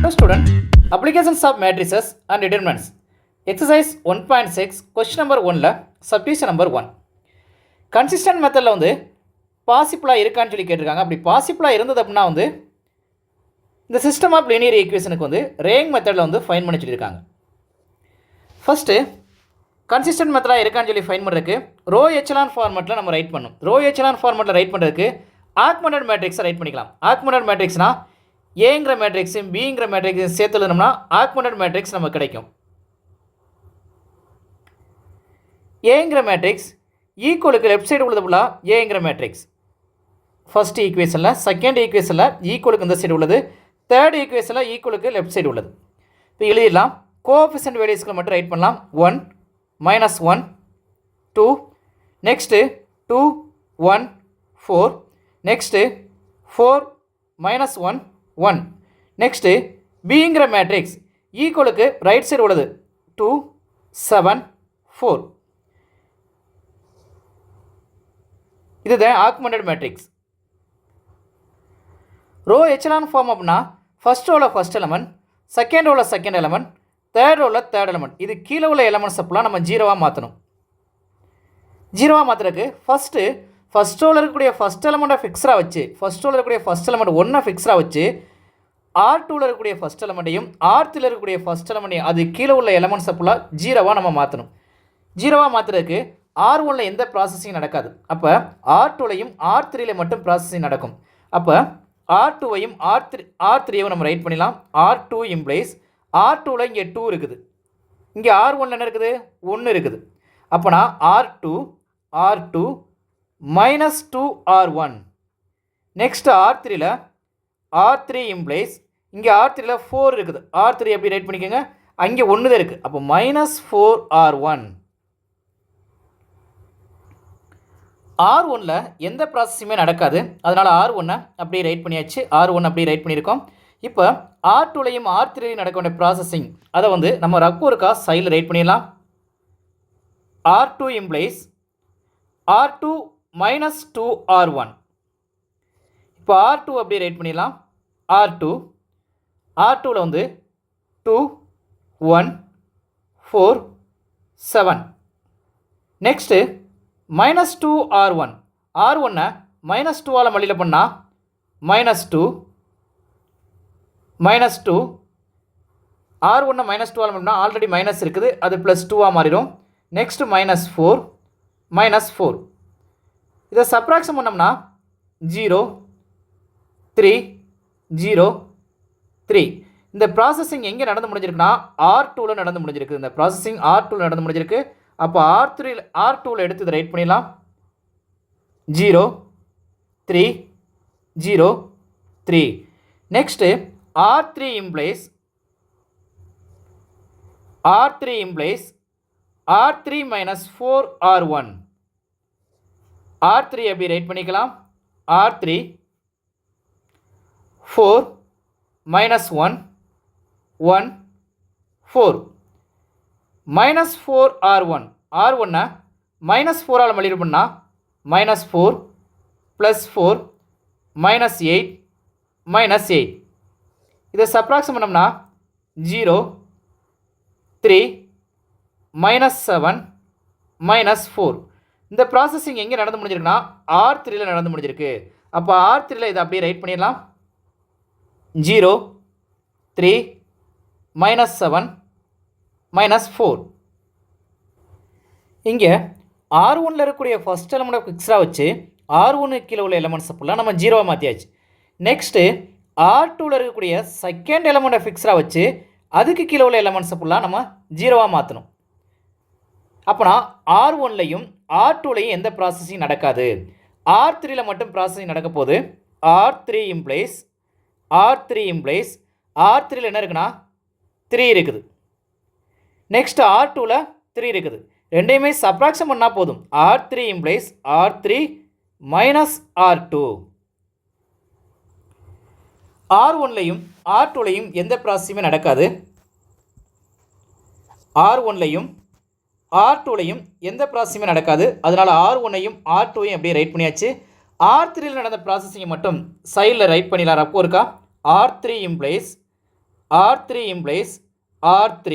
Hello student, applications of matrices and determinants. Exercise 1.6 question number 1ல subdivision number 1. Consistent methodல வந்து பாசிபிளா இருக்கான்னு சொல்லி கேட்டிருக்காங்க. அப்படி பாசிபிளா இருந்தது அப்படின்னா வந்து இந்த சிஸ்டம் ஆஃப் லீனியர் ஈக்குவேஷனுக்கு வந்து ரேயிங் மெத்தடில் வந்து ஃபைன் பண்ணி சொல்லியிருக்காங்க. ஃபஸ்ட்டு கன்சிஸ்டன்ட் மெத்தடாக இருக்கான்னு சொல்லி ஃபைன் பண்ணுறதுக்கு ரோ எச்சலான் ஃபார்மெட்டில் நம்ம ரைட் பண்ணணும். ரோ எச்சலான் ஃபார்மெட்டில் ரைட் பண்ணுறதுக்கு ஆக்மெண்டட் மேட்ரிக்ஸை ரைட் பண்ணிக்கலாம். ஆக்மெண்டட் மேட்ரிக்ஸ்னால் ஏங்கிற மேட்ரிக்ஸும் பிங்கிற மேட்ரிக்ஸையும் சேர்த்து எழுதணும்னா ஆக்மெண்டட் மேட்ரிக்ஸ் நமக்கு கிடைக்கும். ஏங்கிற மேட்ரிக்ஸ் ஈக்குவலுக்கு லெஃப்ட் சைடு உள்ளது ஃபுல்லாக ஏங்கிற மேட்ரிக்ஸ். ஃபர்ஸ்ட் ஈக்குவேஷனில், செகண்ட் ஈக்குவேஷனில் ஈக்குவலுக்கு இந்த சைடு உள்ளது, தேர்ட் ஈக்குவேஷனில் ஈக்குவலுக்கு லெஃப்ட் சைடு உள்ளது. இப்போ எழுதிடலாம். கோஎஃபிஷியன்ட் வேல்யூஸ்க்கு மட்டும் ரைட் பண்ணலாம். 1 -1 2 நெக்ஸ்ட்டு 2 1 4 நெக்ஸ்ட்டு 4 -1 1 நெக்ஸ்ட்டு பிங்கிற மேட்ரிக்ஸ் ஈக்குவலுக்கு ரைட் சைடு உள்ளது 2 7 4. இதுதான் augmented matrix. Row echelon form அப்படின்னா ஃபர்ஸ்ட் ரோவில் ஃபர்ஸ்ட் எலமெண்ட், செகண்ட் ரோவில் செகண்ட் எலமெண்ட், தேர்ட் ரோவில் தேர்ட் எலமெண்ட். இது கீழே உள்ள எலமெண்ட்ஸ் அப்பெல்லாம் நம்ம ஜீரோவாக மாற்றணும். ஜீரோவாக மாற்றுறதுக்கு ஃபஸ்ட் ரோவில் இருக்கக்கூடிய ஃபஸ்ட் எலமெண்ட்டை ஃபிக்ஸராக வச்சு, ஃபஸ்ட் ரோவில் இருக்கக்கூடிய ஃபஸ்ட் எலமெண்ட் 1 ஃபிக்ஸராக வச்சு, R2ல் இருக்கக்கூடிய ஃபஸ்ட் எலமெண்ட்டையும் R3ல் இருக்கக்கூடிய ஃபஸ்ட் எலமெண்ட்டையும் அது கீழே உள்ள எலமெண்ட்ஸ் அப்பெல்லாம் ஜீரோவாக நம்ம மாற்றணும். ஜீரோவாக மாற்றுறதுக்கு R1ல் எந்த ப்ராசஸிங் நடக்காது. அப்போ R2லையும் R3ல மட்டும் ப்ராசஸிங் நடக்கும். அப்போ R2வையும் R3யையும் நம்ம ரைட் பண்ணிடலாம். R2 இம்ப்ளைஸ் R2ல் இங்கே 2 இருக்குது, இங்கே R1ல் என்ன இருக்குது, 1 இருக்குது. அப்போனா R2 -2R1. Next R3ல் R3 implies இங்கே R3ல் 4 இருக்குது. R3 எப்படி ரைட் பண்ணிக்கோங்க, அங்கே 1 தான் இருக்குது. அப்போ -4R1. R1ல் எந்த ப்ராசஸுமே நடக்காது. அதனால் R1 அப்படியே ரைட் பண்ணியாச்சு. R1 அப்படியே ரைட் பண்ணியிருக்கோம். இப்போ R2லையும் R3லையும் நடக்க வேண்டிய ப்ராசஸிங் அதை வந்து நம்ம ரப்போருக்கா சைடில் ரைட் பண்ணிடலாம். R2 implies R2 -2R1. இப்போ R2 அப்படியே ரைட் பண்ணிடலாம். R2ல் வந்து 2 1 4 7. Next -2R1. R1 -2ஆல் மல்டிப்ளை பண்ணால் -2 R1 -2ஆல் பண்ணால் ஆல்ரெடி மைனஸ் இருக்குது, அது +2ஆக மாறிடும். நெக்ஸ்ட்டு -4 இதை சப்ராக்ஷன் பண்ணோம்னா 0 3 0 3. இந்த ப்ராசஸிங் எங்கே நடந்து முடிஞ்சிருக்குன்னா R2ல் நடந்து முடிஞ்சிருக்கு. இந்த ப்ராசஸிங் R2ல் நடந்து முடிஞ்சிருக்கு. அப்போ R2ல் எடுத்து இதை ரைட் பண்ணிடலாம். 0 3 0 3. Next R3 implies R3 -4R1. R3 எப்படி ரைட் பண்ணிக்கலாம். R3 4 -1 1 4 -4R1. R1 -4ஆல் மல்டிப்ளை பண்ணால் -4 +4 -8 -8. இதை சப்ராக்ஷன் பண்ணோம்னா 0 3 -7 -4. இந்த ப்ராசஸிங் எங்கே நடந்து முடிஞ்சிருக்குன்னா R3ல் நடந்து முடிஞ்சிருக்கு. அப்போ R3ல் இதை அப்படியே ரைட் பண்ணிடலாம். 0 3 -7 -4. இங்கே R1ல் இருக்கக்கூடிய ஃபஸ்ட் எலமெண்ட்டை ஃபிக்ஸராக வச்சு R1 கீழே உள்ள எலமெண்ட்ஸ் ஃபுல்லாக நம்ம ஜீரோவாக மாற்றியாச்சு. நெக்ஸ்ட்டு R2ல் இருக்கக்கூடிய செகண்ட் எலமெண்ட்டை ஃபிக்ஸராக வச்சு அதுக்கு கீழே உள்ள எலமெண்ட்ஸ் ஃபுல்லாக நம்ம ஜீரோவாக மாற்றணும். அப்போனா R1லையும் R2லையும் எந்த ப்ராசஸிங் நடக்காது. R3ல் மட்டும் ப்ராசஸிங் நடக்க போகுது. R3 இம்ப்ளைஸ் R3ல் என்ன இருக்குன்னா 3 இருக்குது. நெக்ஸ்ட் R2ல் 3 இருக்குது. ரெண்டையுமே சப்ராக்ஷன் பண்ணால் போதும். R3 implies R3 -R2. R1லையும் R2லையும் எந்த ப்ராசஸுமே நடக்காது. R1லையும் R2லையும் எந்த ப்ராசஸுமே நடக்காது. அதனால் R1ஐயும் R2ஐயும் அப்படியே ரைட் பண்ணியாச்சு. R3ல் நடந்த ப்ராசஸிங்கை மட்டும் சைடில் ரைட் பண்ணிடலாம். அப்போ இருக்கா R3 implies R3 implies R3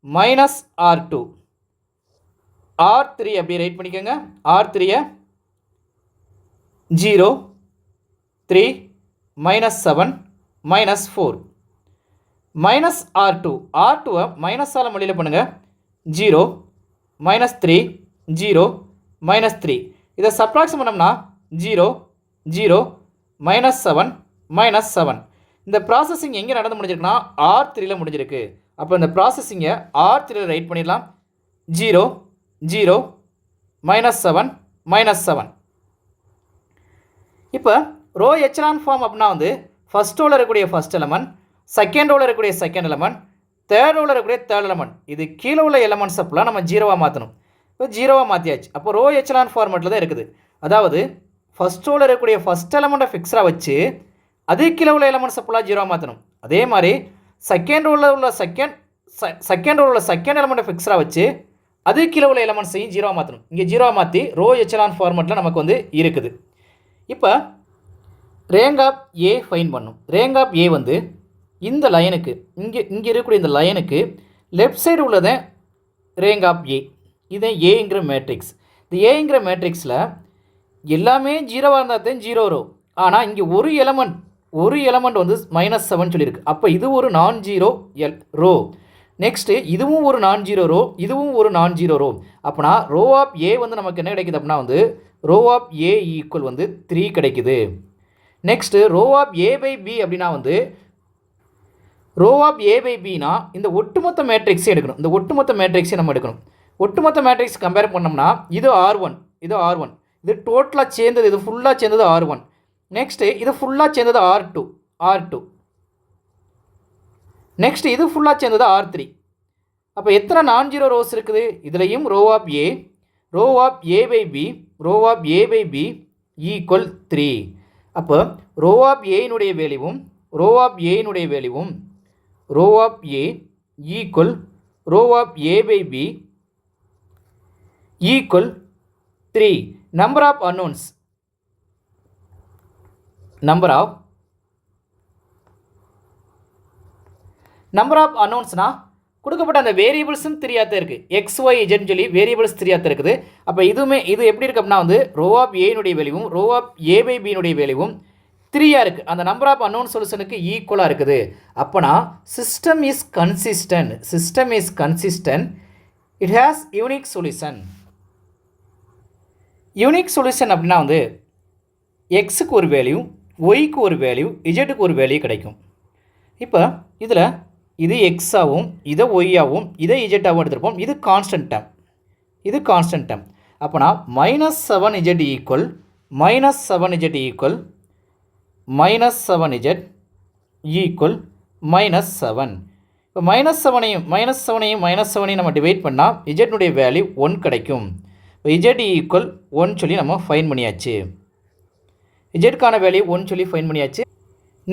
minus R2. R3 அப்படி ரைட் பண்ணிக்கோங்க. R3 0 3 minus 7 minus 4 minus R2. R2 minus all multiply பண்ணுங்க. 0 minus 3 0 minus 3. இதை சப்ராக்ஷன் பண்ணோம்னா 0 0 minus 7 minus 7. இந்த ப்ராசஸிங் எங்கே நடந்து முடிஞ்சிருக்குன்னா R3ல் முடிஞ்சிருக்கு. அப்போ இந்த ப்ராசஸிங்கை R3ல் ரைட் பண்ணிடலாம். 0 0 minus 7 minus 7. இப்போ ரோ எச்சலான் ஃபார்ம் அப்படின்னா வந்து ஃபஸ்ட் ரோவில் இருக்கக்கூடிய ஃபஸ்ட் எலமெண்ட், செகண்ட் ரோவில் இருக்கக்கூடிய செகண்ட் எலமெண்ட், தேர்ட் ரோவில் இருக்கக்கூடிய தேர்ட் எலமெண்ட், இது கீழே உள்ள எலமெண்ட்ஸ் அப்பெல்லாம் நம்ம ஜீரோவாக மாற்றணும். இப்போ ஜீரோவாக மாற்றியாச்சு. அப்போ ரோ எச்சலான் ஃபார்மெட்டில் தான் இருக்குது. அதாவது ஃபஸ்ட் ரோவில் இருக்கக்கூடிய ஃபஸ்ட் எலமெண்ட்டை ஃபிக்ஸராக வச்சு அது கீழே உள்ள எலமெண்ட்ஸ் அப்பெல்லாம் ஜீரோவாக மாற்றணும். அதே மாதிரி செகண்ட் ரோவில் உள்ள செகண்ட் ரோவில் உள்ள செகண்ட் எலமெண்ட்டை ஃபிக்ஸராக வச்சு அது கீழே உள்ள எலமெண்ட்ஸையும் ஜீரோவாக மாற்றணும். இங்கே ஜீரோவாக மாற்றி ரோ எச்சலான் ஃபார்மெட்டில் நமக்கு வந்து இருக்குது. இப்போ ரேங்க் ஆஃப் ஏ ஃபைன் பண்ணும். ரேங்க் ஆஃப் ஏ வந்து இந்த லைனுக்கு இங்கே இருக்கக்கூடிய இந்த லைனுக்கு லெஃப்ட் சைடு உள்ளதான் ரேங்க் ஆஃப் ஏ. இது ஏங்கிற மேட்ரிக்ஸ். இந்த ஏங்கிற மேட்ரிக்ஸில் எல்லாமே ஜீரோவாக இருந்தால் தான் ஜீரோ வரும். ஆனால் இங்கே ஒரு எலமெண்ட் வந்து -7 சொல்லியிருக்கு. அப்போ இது ஒரு நான் ஜீரோ ரோ. நெக்ஸ்ட்டு இதுவும் ஒரு நான் ஜீரோ ரோ, இதுவும் ஒரு நான் ஜீரோ ரோ. அப்போனா ரோ ஆஃப் ஏ வந்து நமக்கு என்ன கிடைக்குது அப்படின்னா வந்து ரோ ஆஃப் ஏ ஈக்குவல் வந்து 3 கிடைக்குது. Next row of A by B அப்படின்னா வந்து ரோ ஆஃப் ஏ பை பினா இந்த ஒட்டுமொத்த மேட்ரிக்ஸே எடுக்கணும். இந்த ஒட்டுமொத்த மேட்ரிக்ஸே நம்ம எடுக்கணும். ஒட்டுமொத்த மேட்ரிக்ஸ் கம்பேர் பண்ணோம்னா இது R1, இது R1, இது டோட்டலாக சேர்ந்தது, இது ஃபுல்லாக சேர்ந்தது R1. நெக்ஸ்ட்டு இது ஃபுல்லாக சேர்ந்தது R2. நெக்ஸ்ட் இது ஃபுல்லாக சேர்ந்தது R3. அப்போ எத்தனை நான் ஜீரோ ரோஸ் இருக்குது? இதுலேயும் row of A by B equal 3. அப்போ ரோ ஆஃப் ஏனுடைய வேல்யூவும் row of A equal row of A by B equal 3. Number of unknowns, number of அன்னோன்ஸ்னால் கொடுக்கப்பட்ட அந்த வேரியபிள்ஸும் தெரியாத இருக்குது. எக்ஸ் ஒய் இஜெட்னு சொல்லி வேரியபிள்ஸ் தெரியாத இருக்குது. அப்போ இது எப்படி இருக்குது அப்படின்னா வந்து ரோ ஆஃப் ஏனுடைய வேல்யூவும் ரோ ஆஃப் ஏ பை பினுடைய வேல்யூவும் 3 இருக்குது. அந்த நம்பர் ஆஃப் அன்னோன் சொல்யூஷனுக்கு ஈக்குவலாக இருக்குது. அப்போனா system is consistent, it has unique solution. Unique solution அப்படின்னா வந்து எக்ஸுக்கு ஒரு வேல்யூ, ஒய்க்கு ஒரு வேல்யூ, இஜெட்டுக்கு ஒரு வேல்யூ கிடைக்கும். இப்போ இதில் இது எக்ஸாகவும் இதை ஒய்யாகவும் இதை இஜெட்டாகவும் எடுத்துருப்போம். இது கான்ஸ்டன்ட் டேம். அப்போனா -7 இஜெட் ஈக்குவல் -7 இஜெட் ஈக்குவல் -7. இப்போ -7ஐயும் நம்ம டிவைட் பண்ணால் இஜெட்னுடைய வேல்யூ 1 கிடைக்கும். இப்போ இஜெட் ஈக்குவல் 1 சொல்லி நம்ம ஃபைன் பண்ணியாச்சு. இஜெட்கான வேல்யூ 1 சொல்லி ஃபைன் பண்ணியாச்சு.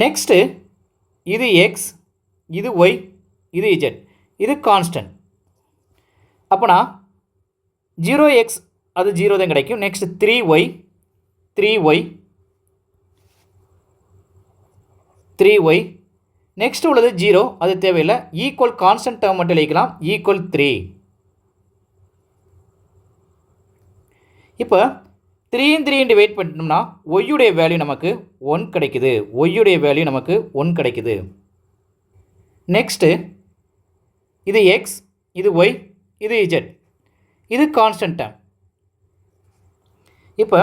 நெக்ஸ்ட்டு இது எக்ஸ், இது ஒய், இது இஜெட், இது கான்ஸ்டன்ட். அப்போனா 0x அது 0 தான் கிடைக்கும். நெக்ஸ்ட் 3y, நெக்ஸ்ட் உள்ளது 0, அது தேவையில்லை. ஈக்குவல் கான்ஸ்டன்ட் டேர்ம் மட்டும் எழுதிக்கலாம். ஈக்குவல் 3. இப்போ 3 டிவைட் பண்ணிட்டோம்னா ஒய்யுடைய வேல்யூ நமக்கு 1 கிடைக்குது. நெக்ஸ்ட்டு இது எக்ஸ், இது ஒய், இது இஜெட், இது கான்ஸ்டன்ட் டேர்ம். இப்போ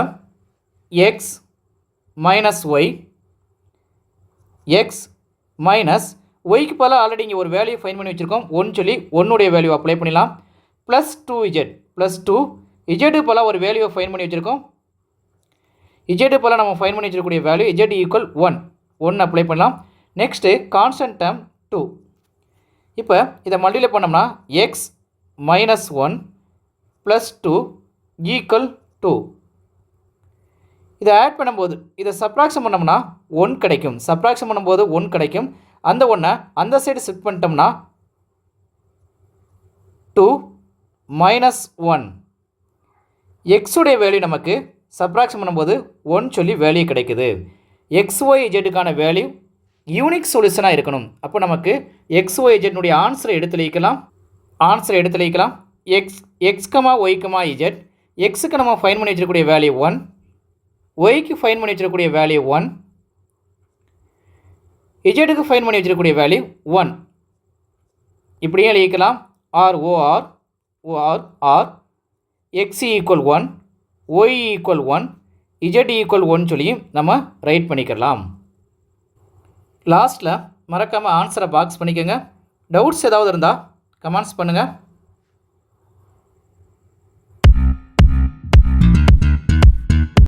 x minus y, x minus ஒய்க்கு பல ஆல்ரெடி இங்கே ஒரு வேல்யூ ஃபைன் பண்ணி வச்சுருக்கோம். 1 சொல்லி 1உடைய வேல்யூ அப்ளை பண்ணிடலாம். +2 இஜெட்டு பல ஒரு வேல்யூவை ஃபைன் பண்ணி வச்சுருக்கோம். இஜெட்டு பல நம்ம ஃபைன் பண்ணி வச்சிருக்கக்கூடிய வேல்யூ இஜெட் ஈக்குவல் 1 அப்ளை பண்ணலாம். Next constant term 2. இப்போ இதை மல்டிப்ளை பண்ணோம்னா எக்ஸ் -1 +2 ஈக்குவல் 2. இதை ஆட் பண்ணும்போது இதை சப்ராக்ஷன் பண்ணோம்னா 1 கிடைக்கும். சப்ராக்ஷன் பண்ணும்போது 1 கிடைக்கும். அந்த 1 அந்த சைடு ஷிஃப்ட் பண்ணிட்டோம்னா 2 -1. எக்ஸுடைய வேல்யூ நமக்கு சப்ராக்ஷன் பண்ணும்போது 1 சொல்லி வேல்யூ கிடைக்குது. XY இஜெட்டுக்கான வேல்யூ யூனிக் சொல்யூஷனாக இருக்கணும். அப்போ நமக்கு எக்ஸ் ஒய் இஜெட்னுடைய ஆன்சரை எடுத்து வைக்கலாம். X comma y comma z. எக்ஸுக்கு நம்ம ஃபைன் பண்ணி வச்சிருக்கக்கூடிய வேல்யூ 1, ஒய்க்கு ஃபைன் பண்ணி வச்சிருக்கக்கூடிய வேல்யூ 1, இஜெட்டுக்கு ஃபைன் பண்ணி வச்சிருக்கக்கூடிய வேல்யூ 1. இப்படியே எழுதிக்கலாம். Or x equal 1, y equal 1, z equal 1 சொல்லி நம்ம ரைட் பண்ணிக்கலாம். லாஸ்ட்டில் மறக்காமல் ஆன்சரை பாக்ஸ் பண்ணிக்கோங்க. டவுட்ஸ் ஏதாவது இருந்தால் கமெண்ட்ஸ் பண்ணுங்கள்.